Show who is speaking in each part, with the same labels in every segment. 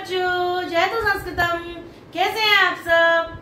Speaker 1: बच्चों, जय तो संस्कृतम। कैसे हैं आप सब?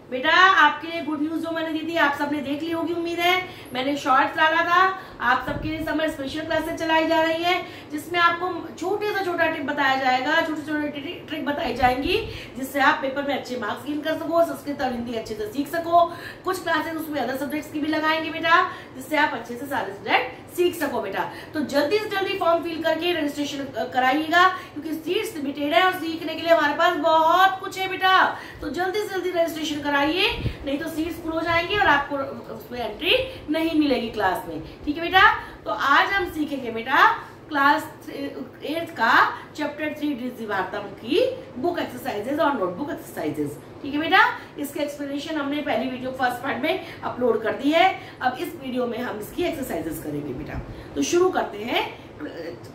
Speaker 1: बेटा आपके लिए गुड न्यूज जो मैंने दी थी आप सबने देख ली होगी, उम्मीद है। मैंने शॉर्ट्स डाला था, आप सबके लिए समर स्पेशल क्लासेस चलाई जा रही है, जिसमें आपको छोटे से छोटा ट्रिक बताया जाएगा, छोटे छोटे ट्रिक बताई जाएंगी, जिससे आप पेपर में अच्छे मार्क्स गेन कर सको, संस्कृत और हिंदी अच्छे से सीख सको। कुछ क्लासेस उसमें अदर सब्जेक्ट्स की भी लगाएंगे बेटा, जिससे आप अच्छे से सारे सब्जेक्ट सीख सको बेटा। तो जल्दी से जल्दी फॉर्म फिल करके रजिस्ट्रेशन कराइएगा, क्योंकि सीट्स लिमिटेड है और सीखने के लिए हमारे पास बहुत कुछ है बेटा। तो जल्दी से जल्दी रजिस्ट्रेशन कराइए, नहीं तो सीट्स फुल हो जाएंगी और आपको उसमें एंट्री नहीं मिलेगी क्लास में। ठीक है बेटा। तो आज हम सीखेंगे बेटा क्लास 8 का चैप्टर 3 डिजी वार्ता की बुक एक्सरसाइजेज और नोटबुक एक्सरसाइजेज। ठीक है बेटा। इसके एक्सप्लेनेशन हमने पहली वीडियो फर्स्ट पार्ट में अपलोड कर दी है। अब इस वीडियो में हम इसकी एक्सरसाइजेज करेंगे बेटा। तो शुरू करते हैं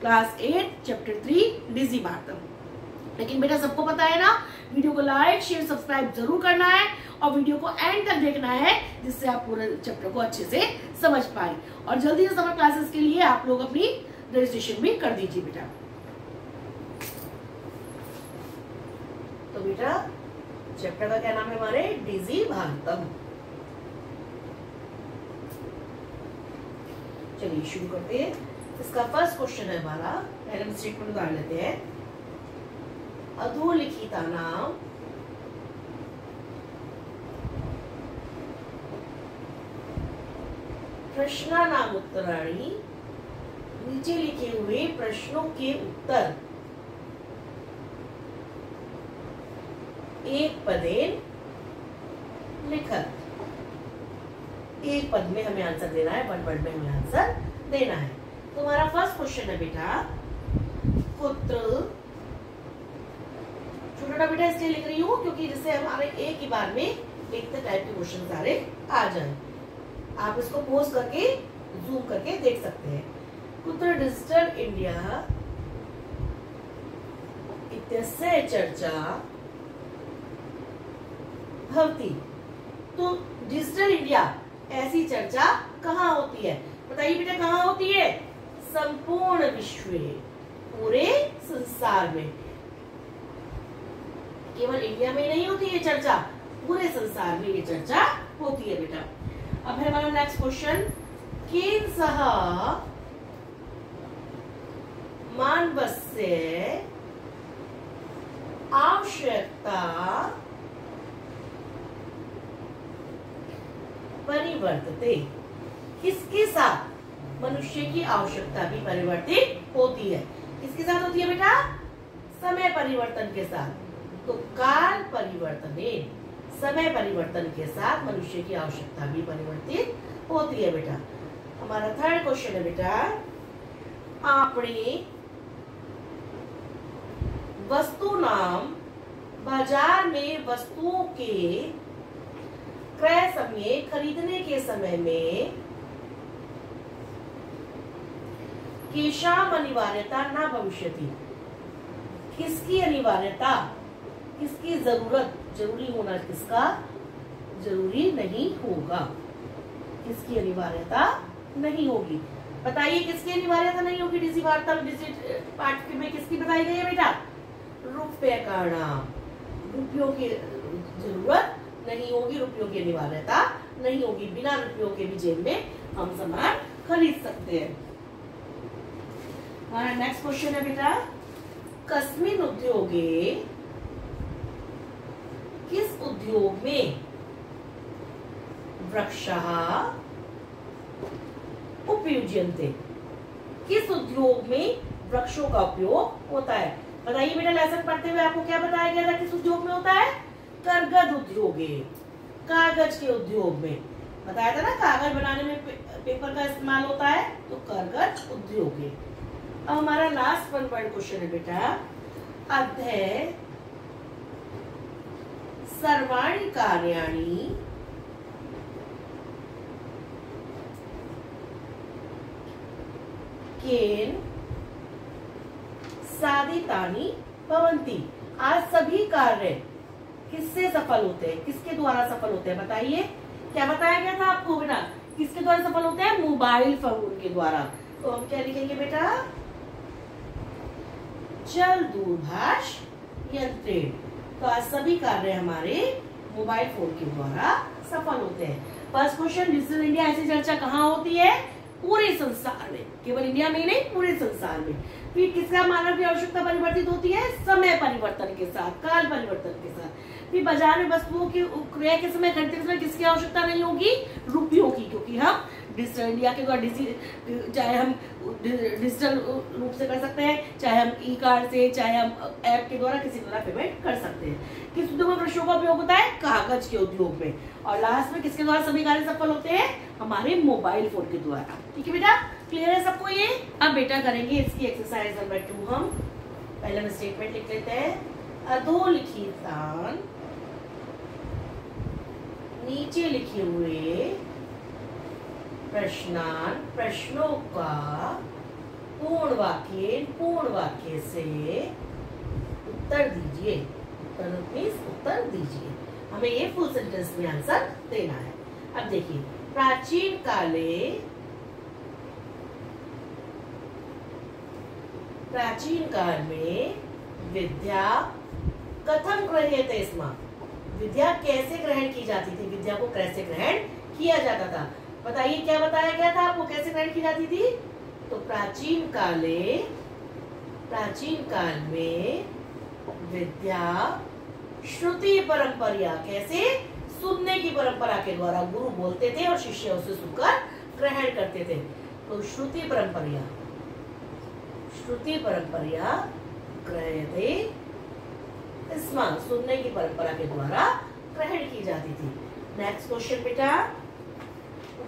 Speaker 1: क्लास 8 चैप्टर 3 डिजी वार्ता। लेकिन बेटा सबको पता है ना, वीडियो को लाइक शेयर सब्सक्राइब जरूर करना है और वीडियो को एंड तक देखना है, जिससे आप पूरे चैप्टर को अच्छे से समझ पाए। और जल्दी से समर क्लासेस के लिए आप लोग अपनी रजिस्ट्रेशन भी कर दीजिए बेटा। तो बेटा चैप्टर का क्या नाम है हमारे? डिजी भारतम। चलिए शुरू करते हैं। इसका फर्स्ट क्वेश्चन है हमारा, पहले हम स्टेटमेंट उतार लेते हैं। अधोलिखिता नाम प्रश्ना नाम उत्तराणी, नीचे लिखे हुए प्रश्नों के उत्तर एक पदेन लिखत। एक पद में हमें आंसर देना है, वन वर्ड में हमें आंसर देना है। तो हमारा फर्स्ट क्वेश्चन है बेटा, कुत्र। छोटा बेटा इसलिए लिख रही हूँ क्योंकि जिससे हमारे एक ही बार में एक टाइप के क्वेश्चन सारे आ जाए। आप इसको पोज करके जूम करके देख सकते हैं। कुत्र डिजिटल इंडिया इत्यस्य चर्चा भवति। तो डिजिटल इंडिया ऐसी चर्चा कहाँ होती है? बताइए बेटा कहाँ होती है? संपूर्ण विश्व में, पूरे संसार में। केवल इंडिया में नहीं होती है चर्चा, पूरे संसार में ये चर्चा होती है बेटा। अब है हमारा नेक्स्ट क्वेश्चन, केन सह मानवस्य आवश्यकता परिवर्तते। किसके साथ मनुष्य की आवश्यकता भी परिवर्तित होती है? किसके साथ होती है बेटा? समय परिवर्तन के साथ। तो काल परिवर्तने, समय परिवर्तन के साथ मनुष्य की आवश्यकता भी परिवर्तित होती है बेटा। हमारा थर्ड क्वेश्चन है बेटा, आपने वस्तु नाम बाजार में वस्तुओं के क्रय समय, खरीदने के समय में केषाम अनिवार्यता न भविष्यति। किसकी अनिवार्यता, किसकी जरूरत, जरूरी होना किसका जरूरी नहीं होगा, किसकी अनिवार्यता नहीं होगी। बताइए किसकी अनिवार्यता नहीं होगी? डिजी वार्ता डिजिट पार्ट में किसकी बताई गई है बेटा? रुपये का नाम, रुपयों की जरूरत नहीं होगी, रुपयों की अनिवार्यता नहीं होगी। बिना रुपयों के भी जेब में हम सामान खरीद सकते हैं। हमारा नेक्स्ट क्वेश्चन है बेटा, कस्मिन उद्योगे, किस उद्योग में वृक्षः उपयुज्यन्ते। किस उद्योग में वृक्षों का उपयोग होता है? बताइए बेटा, लेसन पढ़ते हुए आपको क्या बताया गया था? किस उद्योग में होता है? करगद उद्योगे, कागज के उद्योग में। बताया था ना, कागज बनाने में पेपर का इस्तेमाल होता है, तो करगद उद्योगे। अब हमारा लास्ट वन वर्ड क्वेश्चन है बेटा, अध्यय सर्वाणि कार्याणि केन साधितानि भवन्ति। आज सभी कार्य किससे सफल होते हैं? किसके द्वारा सफल होते हैं? बताइए, क्या बताया गया था आपको बेटा? किसके द्वारा सफल होते हैं? मोबाइल फोन के द्वारा। तो हम क्या लिखेंगे बेटा? जल दूरभाष यंत्रेण। तो आज सभी कार्य हमारे मोबाइल फोन के द्वारा सफल होते हैं। फर्स्ट क्वेश्चन, डिजिटल इंडिया ऐसी चर्चा कहाँ होती है? पूरे संसार में, केवल इंडिया में नहीं, पूरे संसार में। फिर किसका मानव की आवश्यकता परिवर्तित होती है? समय परिवर्तन के साथ, काल परिवर्तन के साथ। फिर बाजार में वस्तुओं की क्रय के समय, खरीदते समय किसकी आवश्यकता नहीं होगी? रुपयों की, क्योंकि हम डिजिटल इंडिया के द्वारा चाहे हम डिजिटल रूप से कर सकते हैं, चाहे हम ई कार्ड से, चाहे हम ऐप के द्वारा किसी तरह पेमेंट कर सकते हैं। किस उद्योग में वृक्षों का उपयोग होता है? कागज के उद्योग में। और लास्ट में किसके द्वारा सभी कार्य सफल होते हैं? हमारे मोबाइल फोन के द्वारा। ठीक है बेटा, क्लियर है सबको ये? अब बेटा करेंगे इसकी एक्सरसाइज नंबर 2। हम पहले में स्टेटमेंट लिख लेते हैं। अधोलिखित नीचे लिखे हुए प्रश्नों का पूर्ण वाक्य से उत्तर दीजिए। उत्तर दीजिए। हमें ये फुल सेंटेंस में आंसर देना है। अब देखिए, प्राचीन काल में विद्या कथम गृह्यते स्म। विद्या कैसे ग्रहण की जाती थी? विद्या को कैसे ग्रहण किया जाता था? बताइए, क्या बताया गया था आपको? कैसे ग्रहण की जाती थी? तो प्राचीन काल में विद्या श्रुति परंपरा, कैसे? सुनने की परंपरा के द्वारा गुरु बोलते थे और शिष्य उसे सुनकर ग्रहण करते थे। तो श्रुति परंपरा ग्रह्यते स्म, सुनने की परंपरा के द्वारा ग्रहण की जाती थी। नेक्स्ट क्वेश्चन बेटा,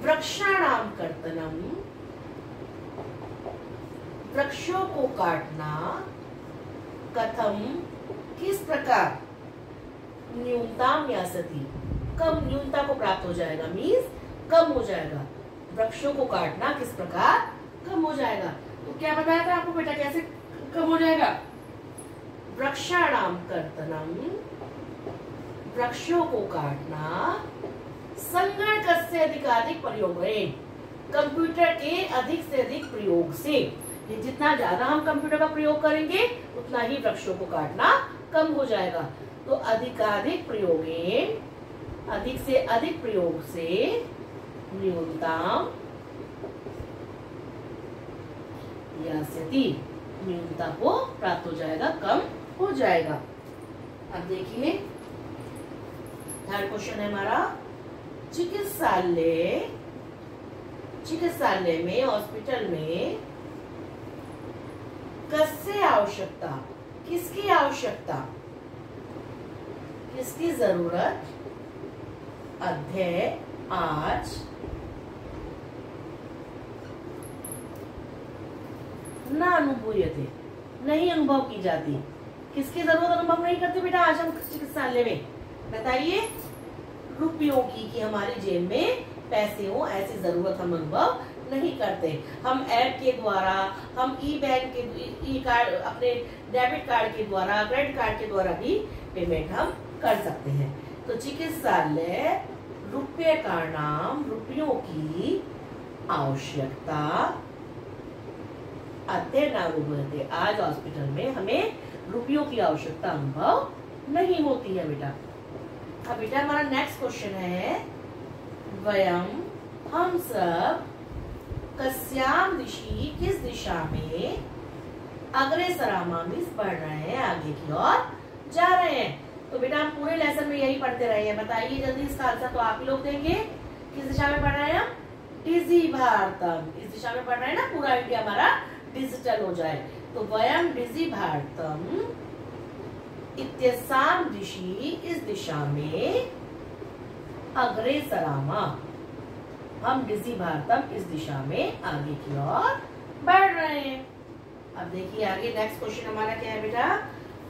Speaker 1: वृक्षाणाम कर्तनम, वृक्षों को काटना, कथम, किस प्रकार, न्यूनताम यासति, कम, न्यूनता को प्राप्त हो जाएगा, मीन्स कम हो जाएगा। वृक्षों को काटना किस प्रकार कम हो जाएगा? तो क्या बताया था आपको बेटा, कैसे कम हो जाएगा? वृक्षाणाम कर्तनम, वृक्षों को काटना, संगणकस्य अधिकाधिक प्रयोगेन, कंप्यूटर के अधिक से अधिक प्रयोग से। जितना ज्यादा हम कंप्यूटर का प्रयोग करेंगे उतना ही वृक्षों को काटना कम हो जाएगा। तो अधिकाधिक प्रयोगेन, अधिक से अधिक प्रयोग से, न्यूनतम यास्यति, न्यूनता को प्राप्त हो जाएगा, कम हो जाएगा। अब देखिए, थर्ड क्वेश्चन है हमारा, चिकित्सालय में, हॉस्पिटल में कस्य आवश्यकता, किसकी आवश्यकता, किसकी जरूरत, अध्यय आज न अनुभूयते, नहीं अनुभव की जाती। किसकी जरूरत अनुभव नहीं करते बेटा आज हम चिकित्सालय में? बताइए, रुपयों की, कि हमारी जेब में पैसे हो, ऐसी जरूरत हम अनुभव नहीं करते। हम ऐप के द्वारा, हम ई बैंक के, ई कार्ड, अपने डेबिट कार्ड के द्वारा, क्रेडिट कार्ड के द्वारा भी पेमेंट हम कर सकते हैं। तो चिकित्सालय रुपये का नाम, रुपयों की आवश्यकता, अध्ययन, आज हॉस्पिटल में हमें रुपयों की आवश्यकता अनुभव नहीं होती है बेटा। अब बेटा हमारा नेक्स्ट क्वेश्चन है, वयम, हम सब, कस्याम दिशि, किस दिशा में, अग्रेसरामा, मीन्स बढ़ रहे हैं, आगे की ओर जा रहे हैं। तो बेटा हम पूरे लेसन में यही पढ़ते रहे हैं। बताइए जल्दी इसका आंसर, तो आप ही लोग देंगे। किस दिशा में बढ़ रहे हैं हम? डिजी भारतम, इस दिशा में बढ़ रहे हैं ना, पूरा इंडिया हमारा डिजिटल हो जाए। तो वयम डिजी भारतम इत्यसाम दिशि, इस दिशा में, अग्रेसरामा, हम डिजी भारतम, इस दिशा में आगे की ओर बढ़ रहे हैं। अब देखिए आगे नेक्स्ट क्वेश्चन हमारा क्या है बेटा,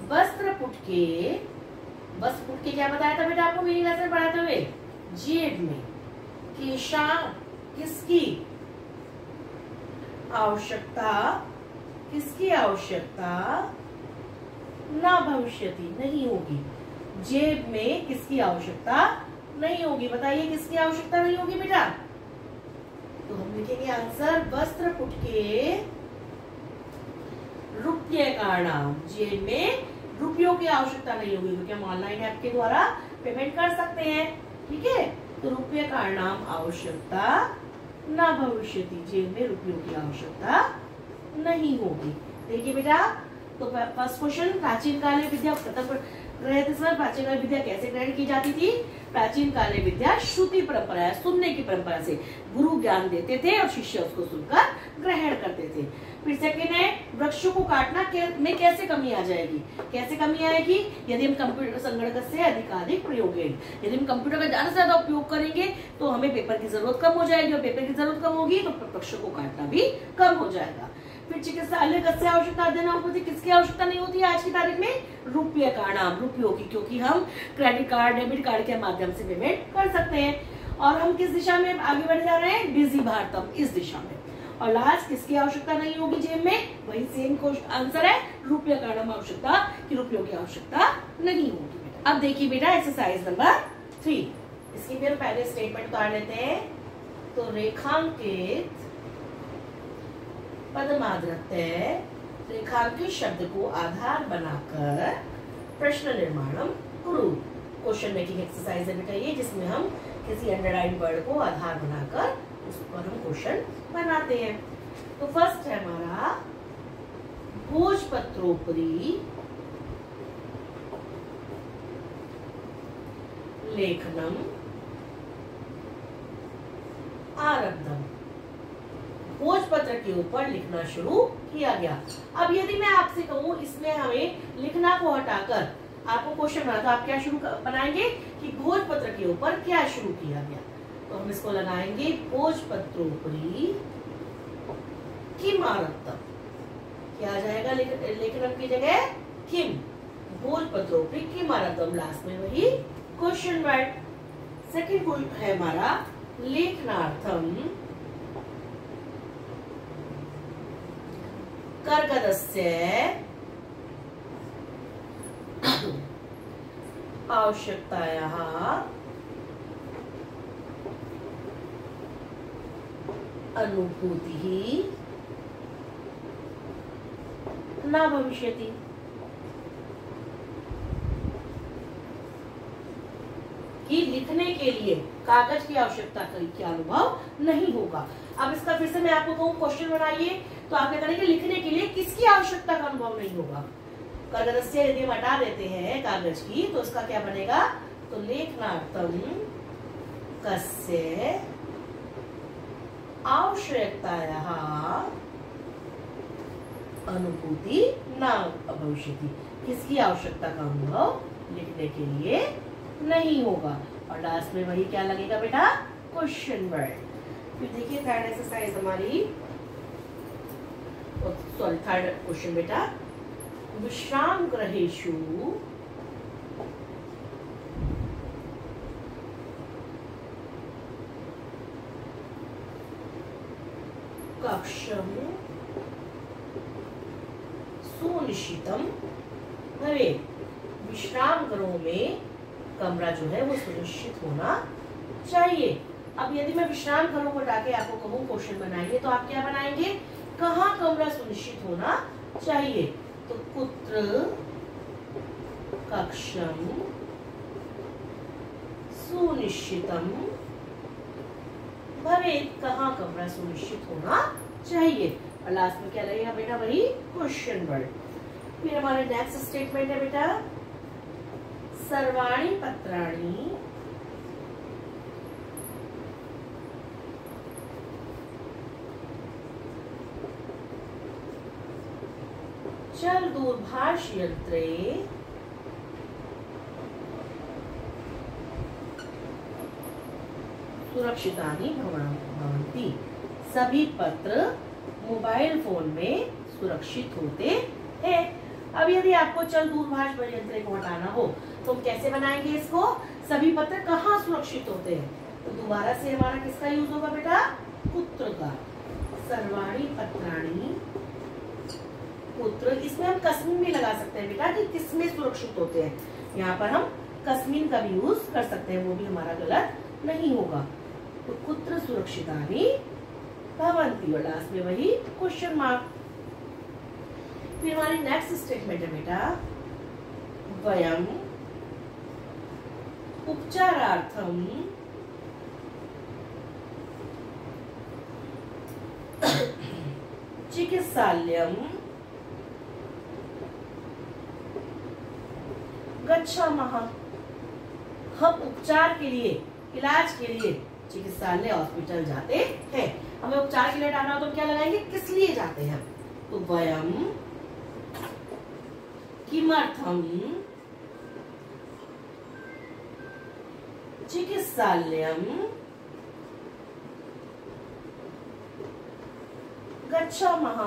Speaker 1: वस्त्र पुटके, वस्त्र पुटके क्या बताया था बेटा आपको मेरी लेसन पढ़ाते हुए? जेब में, केशा, किसकी आवश्यकता, किसकी आवश्यकता, ना भविष्यति, नहीं होगी। जेब में किसकी आवश्यकता नहीं होगी? बताइए किसकी आवश्यकता नहीं होगी बेटा? तो हम लिखेंगे आंसर, वस्त्र पुटके रुपये का नाम, जेब में रुपयों की आवश्यकता नहीं होगी क्योंकि हम ऑनलाइन ऐप के द्वारा पेमेंट कर सकते हैं। ठीक है, तो रुपये का नाम आवश्यकता न भविष्यति, जेब में रुपयों की आवश्यकता नहीं होगी। देखिए बेटा, तो फर्स्ट क्वेश्चन, प्राचीन कालीन विद्या प्रथम प्राचीन कालीन विद्या कैसे ग्रहण की जाती थी? प्राचीन कालीन विद्या श्रुति परंपरा है, सुनने की परंपरा से गुरु ज्ञान देते थे और शिष्य उसको सुनकर ग्रहण करते थे। फिर सेकेंड है, वृक्षों को काटना में कैसे कमी आ जाएगी? कैसे कमी आएगी? यदि हम कंप्यूटर संगणक से अधिकाधिक प्रयोग है, यदि हम कंप्यूटर का ज्यादा से ज्यादा उपयोग करेंगे तो हमें पेपर की जरूरत कम हो जाएगी, और पेपर की जरूरत कम होगी तो वृक्षों को काटना भी कम हो जाएगा। फिर चिकित्सालय कस्य आवश्यकता अध्ययन होती, किसकी आवश्यकता नहीं होती है आज की तारीख में? रुपये का नाम, रुपयों की, क्योंकि हम क्रेडिट कार्ड डेबिट कार्ड के माध्यम से पेमेंट कर सकते हैं। और हम किस दिशा में आगे बढ़ जा रहे हैं? बिजी भारतम, इस दिशा में। और लास्ट किसकी आवश्यकता नहीं होगी जेब में? वही सेम आंसर है, रुपये का नाम आवश्यकता, कि रुपयों की आवश्यकता नहीं होगी। अब देखिए बेटा एक्सरसाइज नंबर 3, इसकी फिर पहले स्टेटमेंट उतार लेते हैं। तो रेखांकित पदमादृत्य रेखांकित शब्द को आधार बनाकर प्रश्न निर्माणम कुरु। क्वेश्चन मेकिंग एक्सरसाइज है बेटा ये, जिसमें हम किसी अंडरलाइन वर्ड को आधार बनाकर उस पर हम क्वेश्चन बनाते हैं। तो फर्स्ट है हमारा भोजपत्रोपरि लेखनम आरब्धम, भोजपत्र के ऊपर लिखना शुरू किया गया। अब यदि मैं आपसे कहूं इसमें हमें लिखना को हटाकर आपको क्वेश्चन बना, तो आप क्या शुरू बनाएंगे कि भोजपत्र के ऊपर क्या शुरू किया गया? तो हम इसको लगाएंगे भोजपत्रोपरि किम आरब्धम, क्या आ जाएगा लेखनम की जगह? किम, भोजपत्रोपरि किम आरब्धम, लास्ट में वही क्वेश्चन वर्ड। सेकंड है हमारा लेखनार्थम कर्गदस्य आवश्यकतायाः अनुभूतिः न भविष्यति। कि लिखने के लिए कागज की आवश्यकता का अनुभव नहीं होगा। अब इसका फिर से मैं आपको कहूँ क्वेश्चन बनाइए, तो आप क्या करेंगे? लिखने के लिए किसकी आवश्यकता का अनुभव नहीं होगा? कर्गदस्य यदि हम हटा देते हैं कागज की तो इसका क्या बनेगा? तो लेखनार्थम कस्य आवश्यकतायाः अनुभूति न भविष्यति, किसकी आवश्यकता का अनुभव लिखने के लिए नहीं होगा। और लास्ट में वही क्या लगेगा बेटा? Question word. फिर देखिए थर्ड एक्सरसाइज हमारी, सॉरी थर्ड क्वेश्चन बेटा, विश्राम गृहेषु कक्षम सुनिश्चितम भवेत्, विश्राम गृहों में कमरा जो है वो सुनिश्चित होना चाहिए। अब यदि मैं विश्राम गृहों को हटाके आपको कहूँ क्वेश्चन बनाइए, तो आप क्या बनाएंगे? कहाँ कमरा सुनिश्चित होना चाहिए? तो कुत्र कक्षम सुनिश्चितम भवेत्, कहाँ कमरा सुनिश्चित होना चाहिए। और लास्ट में क्या लगेगा बेटा? वही क्वेश्चन वर्ड। फिर हमारे नेक्स्ट स्टेटमेंट है बेटा, सर्वाणि पत्राणि चल दूरभाष यंत्रे सुरक्षितानि भवन्ति, सभी पत्र मोबाइल फोन में सुरक्षित होते हैं। अब यदि आपको चल दूरभाष यंत्र को हटाना हो तो हम कैसे बनाएंगे इसको? सभी पत्र कहाँ सुरक्षित होते हैं? तो दोबारा से हमारा किसका यूज होगा बेटा? पुत्र का। सर्वाणि पत्राणि पुत्र, इसमें हम कस्मिन भी लगा सकते हैं बेटा कि किसमें सुरक्षित होते हैं। यहाँ पर हम कस्मिन का भी यूज कर सकते हैं, वो भी हमारा गलत नहीं होगा। तो पुत्र सुरक्षितानि भवन्ति, और लास्ट में वही क्वेश्चन मार्क। फिर हमारी नेक्स्ट स्टेटमेंट है बेटा, वयम उपचारार्थम चिकित्सालयम गच्छामः। हम उपचार के लिए, इलाज के लिए चिकित्सालय हॉस्पिटल जाते हैं। हमें उपचार के लिए जाना हो तो हम क्या लगाएंगे, किस लिए जाते हैं। तो वयम किमर्थम चिकित्सालयम गच्छामः।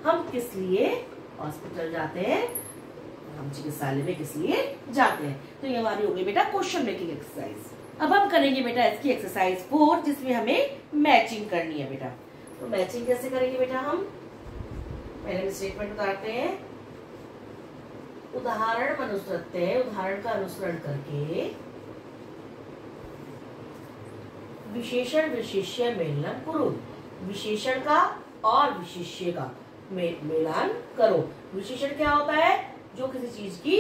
Speaker 1: हम किस लिए हॉस्पिटल जाते हैं, हम चिकित्सालय में किस लिए जाते हैं। तो ये हमारी हो गई बेटा क्वेश्चन मेकिंग एक्सरसाइज। अब हम करेंगे बेटा इसकी एक्सरसाइज 4 जिसमें हमें मैचिंग करनी है बेटा। तो मैचिंग कैसे करेंगे बेटा, हम पहले स्टेटमेंट उतारते हैं, उदाहरण अनुसरते हैं, उदाहरण का अनुसरण करके विशेषण विशिष्य मेलनम कुरु। विशेषण का और विशिष्य का मिलान करो। विशेषण क्या होता है, जो किसी चीज की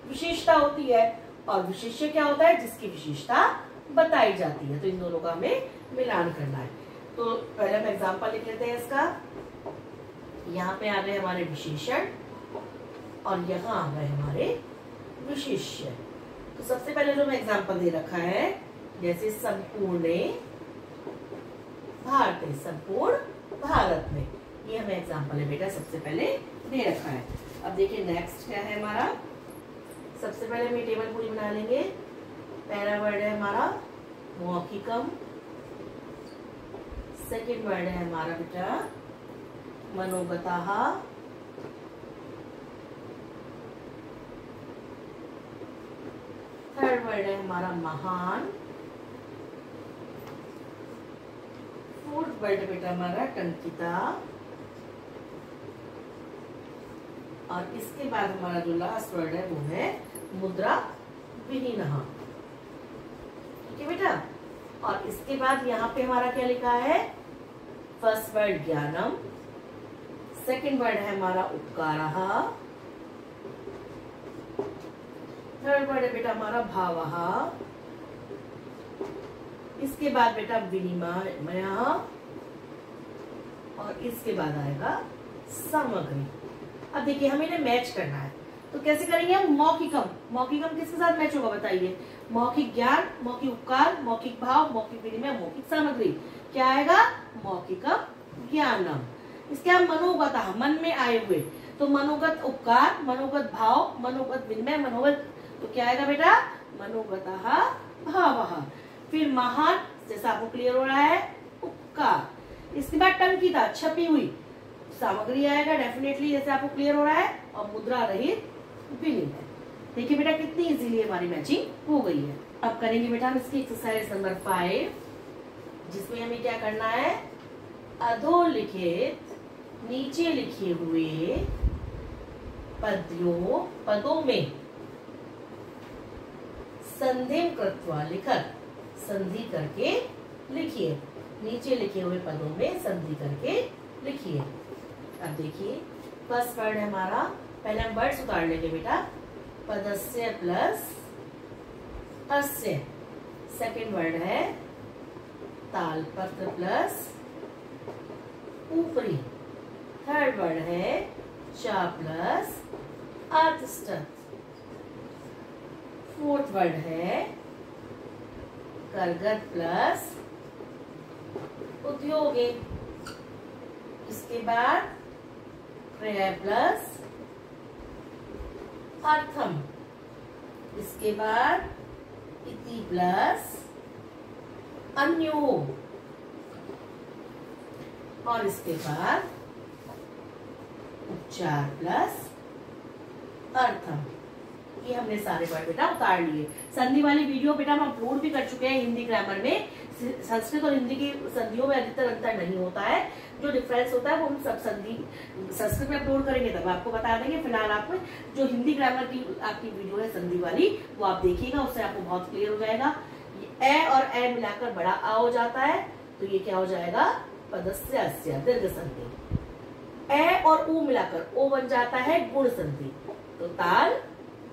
Speaker 1: विशेषता होती है, और विशिष्य क्या होता है, जिसकी विशेषता बताई जाती है। तो इन दोनों का हमें मिलान करना है। तो पहले हम एग्जांपल लिख लेते हैं इसका। यहाँ पे आ गए हमारे विशेषण और यहाँ आ गए हमारे विशिष्य। तो सबसे पहले जो मैं एग्जांपल दे रखा है, जैसे संपूर्ण भारत, संपूर्ण भारत में, ये हमें एग्जांपल है बेटा सबसे पहले दे रखा है। अब देखिए नेक्स्ट क्या है हमारा। सबसे पहले हम ये टेबल पूरी बना लेंगे। पहला वर्ड है हमारा मौखिकम, सेकंड वर्ड है हमारा बेटा मनोगतः, थर्ड वर्ड है हमारा महान, फोर्थ वर्ड बेटा हमारा टंकिता, और इसके बाद हमारा जो लास्ट वर्ड है वो है मुद्रा विहीनः। ठीक है बेटा। और इसके बाद यहाँ पे हमारा क्या लिखा है, फर्स्ट वर्ड ज्ञानम, सेकंड वर्ड है हमारा उपकारः, थर्ड वर्ड है बेटा हमारा भावः, इसके बाद बेटा विनिमय, और इसके बाद आएगा सामग्री। अब देखिए हमें इन्हें मैच करना है, तो कैसे करेंगे हम। मौखिकम, मौखिकम किसके साथ मैच होगा बताइए। मौखिक ज्ञान, मौखिक उपकार, मौखिक भाव, मौखिक विनिमय, मौखिक सामग्री। क्या आएगा, मौखिकम ज्ञानम। इसके हम मनोगतः, मन में आए हुए, तो मनोगत उपकार, मनोगत भाव, मनोगत विनिमय, मनोगत, तो क्या आएगा बेटा मनोगतः भावः। फिर महान, जैसा आपको क्लियर हो रहा है, उपकार। इसके बाद टंकिता, छपी हुई सामग्री आएगा डेफिनेटली, जैसे आपको क्लियर हो रहा है, और मुद्रा रहित विनिमय। देखिए बेटा कितनी इजीली हमारी मैचिंग हो गई है। अब करेंगे बेटा हम इसकी एक्सरसाइज नंबर 5, जिसमें हमें क्या करना है, अधोलिखित नीचे लिखे हुए पदों में संधि कृत्वा लिखत, संधि करके लिखिए। नीचे लिखे हुए पदों में संधि करके लिखिए। अब देखिए फर्स्ट वर्ड है हमारा, पहले हम वर्ड्स उतार लेंगे बेटा, पदस्य प्लस अस्य। सेकंड वर्ड है तालपत्र प्लस ऊपरी। थर्ड वर्ड है चा प्लस आतिष्ठत। फोर्थ वर्ड है करगत प्लस उद्योगे। इसके बाद क्रिया प्लस अर्थम। इसके बाद इति प्लस अन्यो, और इसके बाद उपचार प्लस अर्थम। ये हमने सारे वर्ड बेटा उतार लिए। संधि वाली वीडियो बेटा हम अपलोड भी कर चुके हैं हिंदी ग्रामर में। संस्कृत और हिंदी की संधियों में अधिकतर अंतर नहीं होता है, जो डिफरेंस होता है वो हम सब संधि संस्कृत में अपलोड करेंगे तब आपको बता देंगे। फिलहाल आपको जो हिंदी ग्रामर की आपकी वीडियो है संधि वाली, वो आप देखिएगा, उससे आपको बहुत क्लियर हो जाएगा। ए और ए मिलाकर बड़ा आ हो जाता है, तो ये क्या हो जाएगा, पदस्य अस्य दीर्घ संधि। ए और ऊ मिलाकर ओ बन जाता है गुण संधि। तो ताल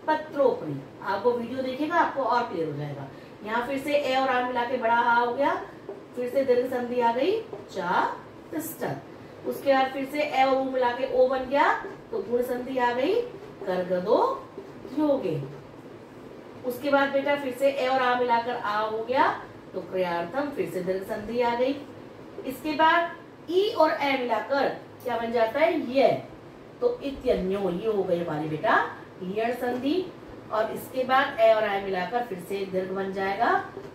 Speaker 1: पत्रोपरि। आप वो वीडियो देखिएगा, आपको और क्लियर हो जाएगा। यहाँ फिर से ए और आ मिला के बड़ा हा हो गया, फिर से दीर्घ संधि आ गई चा तिष्ठत। उसके बाद फिर से ए और ऊ मिला के ओ बन गया, तो गुण संधि आ गई कर्गदो ध्योगे। उसके बाद बेटा फिर से ए और आ मिलाकर आ हो गया, तो क्रियार्थम, फिर से दीर्घ संधि आ गई। इसके बाद ई और ए मिलाकर क्या बन जाता है, ये, तो इत्यन्यो, ये हो गई हमारी बेटा यण संधि। और इसके बाद ए और आई मिलाकर फिर से दीर्घ बन जाएगा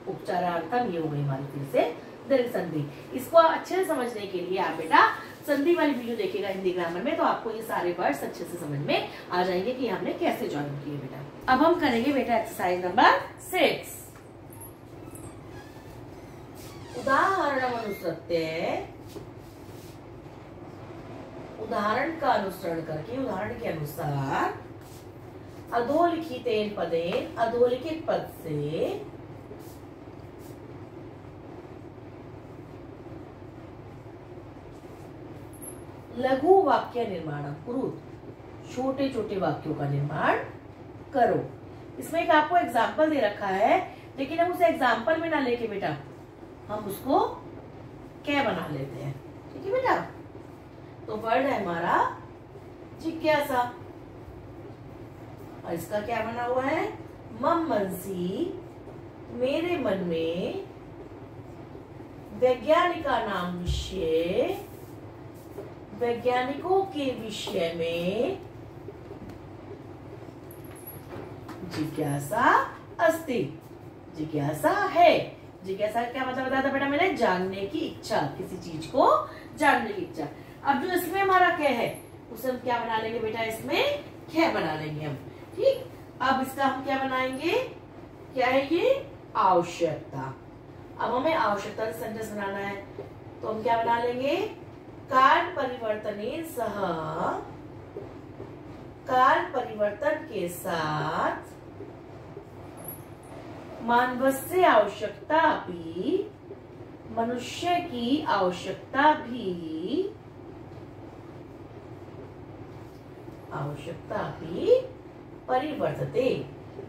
Speaker 1: उपचारार्थम, ये हो गई हमारी फिर से दीर्घ संधि। इसको अच्छे से समझने के लिए आप बेटा संधि वाली वीडियो देखिएगा हिंदी ग्रामर में, तो आपको ये सारे वर्ड्स अच्छे से समझ में आ जाएंगे कि हमने कैसे ज्वाइन किए बेटा। अब हम करेंगे बेटा एक्सरसाइज नंबर 6। उदाहरण अनुसृत्य, उदाहरण का अनुसरण करके, उदाहरण के अनुसार अधोलिखितेन पदेन, अधोलिखित पद से लघु वाक्य निर्माण कुरु, छोटे छोटे वाक्यों का निर्माण करो। इसमें एक आपको एग्जाम्पल दे रखा है, लेकिन हम उसे एग्जाम्पल में ना लेके बेटा हम उसको क्या बना लेते हैं, ठीक है बेटा। तो वर्ड है हमारा जिज्ञासा, और इसका क्या बना हुआ है, मम मनसी, मेरे मन में, वैज्ञानिका नाम विषय, वैज्ञानिकों के विषय में जिज्ञासा अस्ति, जिज्ञासा है। जिज्ञासा क्या मतलब बताया था बेटा मैंने, जानने की इच्छा, किसी चीज को जानने की इच्छा। अब जो इसमें हमारा क्या है उसे हम क्या बना लेंगे बेटा, इसमें क्या बना लेंगे हम, ठीक। अब इसका हम क्या बनाएंगे, क्या है ये, आवश्यकता। अब हमें आवश्यकता से सेंटेंस बनाना है, तो हम क्या बना लेंगे, काल परिवर्तने सह, काल परिवर्तन के साथ, मानवस्य आवश्यकता भी, मनुष्य की आवश्यकता भी, आवश्यकता भी परिवर्तते,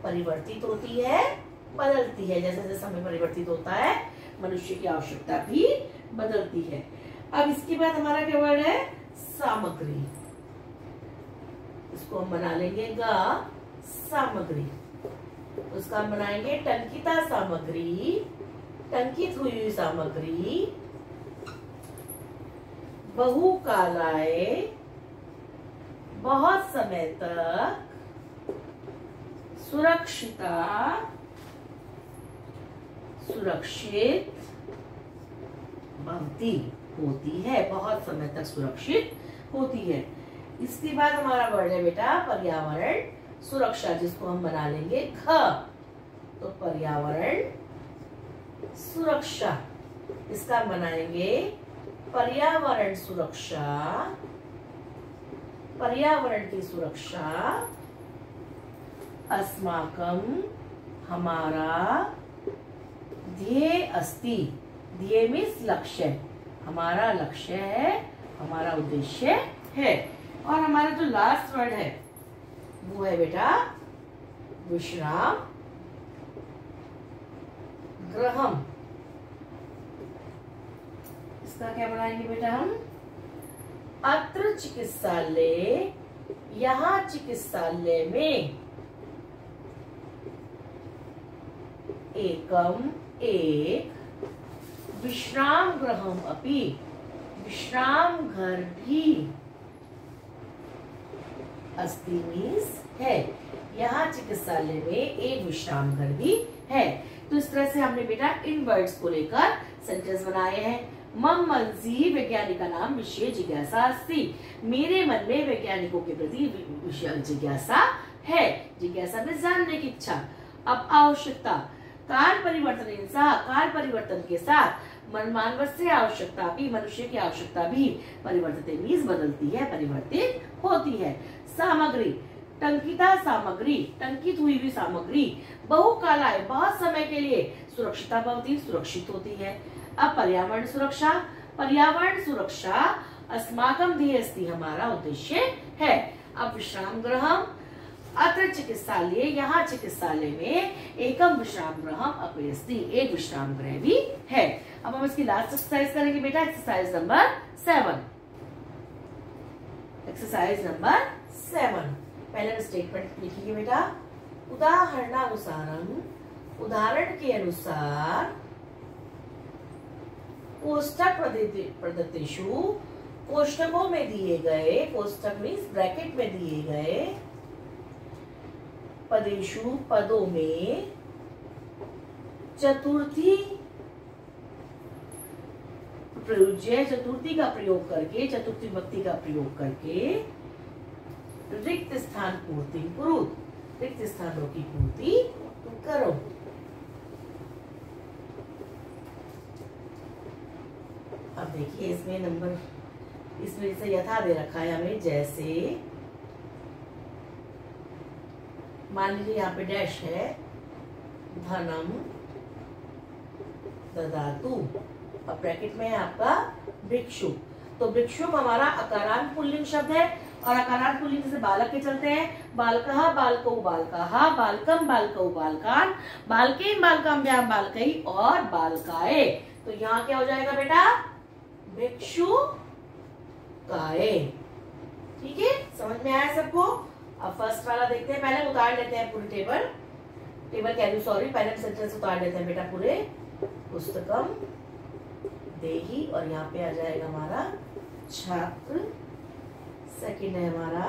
Speaker 1: परिवर्तित होती है, बदलती है। जैसे जैसे समय परिवर्तित होता है, मनुष्य की आवश्यकता भी बदलती है। अब इसके बाद हमारा क्या वर्ड है, सामग्री। इसको हम बना लेंगे गा सामग्री। उसका हम बनाएंगे टंकिता सामग्री, टंकित हुई सामग्री, बहुकालाय, बहुत समय तक, सुरक्षिता, सुरक्षित भवती, होती है, बहुत समय तक सुरक्षित होती है। इसके बाद हमारा वर्ड है बेटा पर्यावरण सुरक्षा, जिसको हम बना लेंगे ख, तो पर्यावरण सुरक्षा। इसका बनाएंगे पर्यावरण सुरक्षा, पर्यावरण की सुरक्षा, अस्माकं, हमारा, ध्येय अस्ति, ध्येय मीन्स लक्ष्य, हमारा लक्ष्य है, हमारा उद्देश्य है। और हमारा जो लास्ट वर्ड है वो है बेटा विश्राम गृहम। इसका क्या बनाएंगे बेटा हम, अत्र चिकित्सालय, यहाँ चिकित्सालय में, एकम, एक, विश्राम गृहम अपि, विश्राम घर भी, अस्ति मीन्स है, यहाँ चिकित्सालय में एक विश्राम घर भी है। तो इस तरह से हमने बेटा इन वर्ड्स को लेकर सेंटेंस बनाए हैं। मम मनसि वैज्ञानिका नाम विषय जिज्ञासा अस्ति, मेरे मन में वैज्ञानिकों के प्रति विषय जिज्ञासा है, जिज्ञासा में जानने की इच्छा। अब आवश्यकता, काल परिवर्तन, काल परिवर्तन के साथ, मानवस्य आवश्यकता भी, मनुष्य की आवश्यकता भी, परिवर्तित मीन्स बदलती है, परिवर्तित होती है। सामग्री, टंकिता सामग्री, टंकित हुई भी सामग्री, बहुकालाय, बहुत समय के लिए, सुरक्षिता भवती, सुरक्षित होती है। अब पर्यावरण सुरक्षा, पर्यावरण सुरक्षा अस्माकं ध्येय अस्ति, हमारा उद्देश्य है। अब विश्राम गृहम, अत्र चिकित्सालय, यहाँ चिकित्सालय में एकम विश्राम गृह अपि अस्ति, एक विश्राम गृह भी है। अब हम इसकी लास्ट एक्सरसाइज करेंगे बेटा, एक्सरसाइज नंबर 7। एक्सरसाइज नंबर 7 पहले स्टेटमेंट लिखिए बेटा। उदाहरणानुसारम, उदाहरण के अनुसार कोष्टक प्रदत्तेषु, कोष्टकों में दिए गए, कोष्टक मीन्स ब्रैकेट में दिए गए पदेषु, पदों में चतुर्थी प्रयोज्य, चतुर्थी का प्रयोग करके, चतुर्थी विभक्ति का प्रयोग करके रिक्त स्थान पूर्ति करो, रिक्त स्थानों की पूर्ति करो। अब देखिए इसमें नंबर, इसमें से यथा दे रखा है हमें, जैसे मान लीजिए यहाँ पे डैश है, धनम ददातु, अब ब्रैकेट में है आपका भिक्षु। तो भिक्षु हमारा अकारांत पुल्लिंग शब्द है, और अकारांत पुल्लिंग से बालक के चलते हैं। बालकः बालकौ बालकाः, बालकम बालकौ बालकान, बालकेन बालकाभ्याम बालकै और बालकाए। तो यहाँ क्या हो जाएगा बेटा, भिक्षु काए। ठीक है, समझ में आया सबको। अब फर्स्ट वाला देखते हैं, पहले उतार लेते हैं पूरी टेबल कह रही, सॉरी, पहले सेंटेंस उतार लेते हैं बेटा पूरे। पुस्तकम देही, और यहाँ पे आ जाएगा हमारा छात्र। सेकंड है हमारा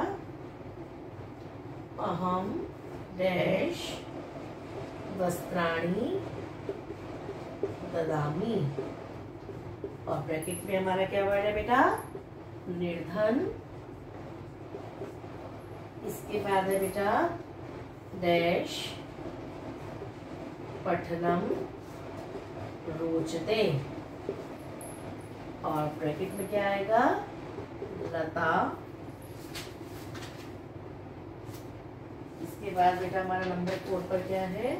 Speaker 1: अहम डैश वस्त्राणि ददामी, और ब्रैकेट में हमारा क्या वर्ड है बेटा, निर्धन। इसके बाद है बेटा डैश पठनम रोचते, और ब्रैकेट में क्या आएगा, लता। इसके बाद बेटा हमारा नंबर 4 पर क्या है,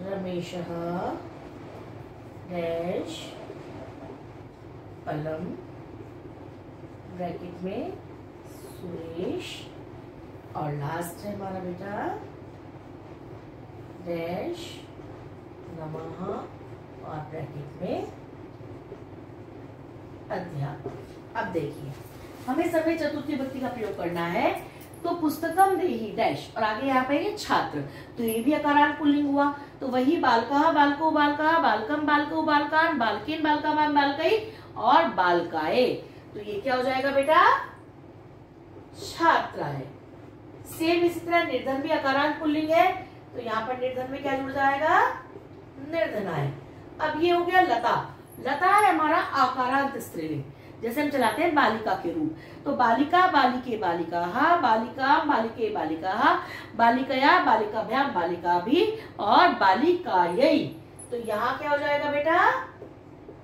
Speaker 1: रमेशः डैश कलम, ब्रैकेट में सुरेश, और लास्ट है हमारा बेटा डैश नमः, और ब्रैकेट में अध्यापक। अब देखिए हमें समय चतुर्थी विभक्ति का प्रयोग करना है, तो पुस्तकम देही डैश, और आगे यहाँ पे ये छात्र, तो ये भी अकारांत पुल्लिंग हुआ। तो वही बालकः बालको बालकाः, बालकम बालको बालकान, बालकेन बालकाभ्याम बालकै और बालकाए। तो ये क्या हो जाएगा बेटा, छात्राए। सेम इसी तरह निर्धन भी अकारांत पुल्लिंग है, तो यहाँ पर निर्धन में क्या जुड़ जाएगा, निर्धनाए। अब ये हो गया लता। लता है हमारा आकारांत स्त्रीलिंग, जैसे हम चलाते हैं बालिका के रूप। तो बालिका बालिके बालिकाः, बालिका बालिके बालिकाः, बालिकया बालिकाभ्याम बालिका भी और बालिकायै। तो यहाँ क्या हो जाएगा बेटा,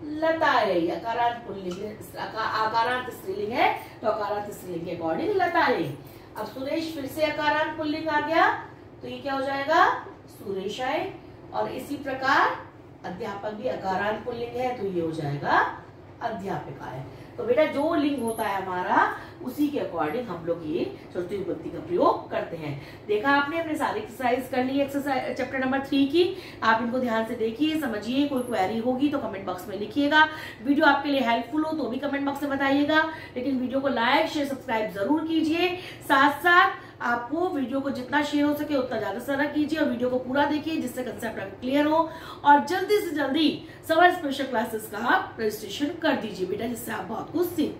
Speaker 1: लतायै। अकारांत पुल्लिंग, आकारांत स्त्रीलिंग है, तो अकारांत स्त्रीलिंग के अकॉर्डिंग लतायै। अब सुरेश फिर से अकारांत पुल्लिंग आ गया, तो ये क्या हो जाएगा, सुरेशाय। और इसी प्रकार अध्यापक भी अकारांत पुल्लिंग है, तो ये हो जाएगा अध्यापिकाए। तो बेटा जो लिंग होता है हमारा, उसी के अकॉर्डिंग हम लोग ये चतुर्थी विभक्ति का प्रयोग करते हैं। देखा आपने, अपने सारी एक्सरसाइज कर ली, एक्सरसाइज चैप्टर नंबर 3 की। आप इनको ध्यान से देखिए, समझिए। कोई क्वेरी होगी तो कमेंट बॉक्स में लिखिएगा। वीडियो आपके लिए हेल्पफुल हो तो भी कमेंट बॉक्स में बताइएगा। लेकिन वीडियो को लाइक शेयर सब्सक्राइब जरूर कीजिए। साथ साथ आपको वीडियो को जितना शेयर हो सके उतना ज्यादा से ज्यादा कीजिए, और वीडियो को पूरा देखिए, जिससे कंसेप्ट आपको क्लियर हो। और जल्दी से जल्दी समर स्पेशल क्लासेस का आप रजिस्ट्रेशन कर दीजिए बेटा, जिससे आप बहुत कुछ सीख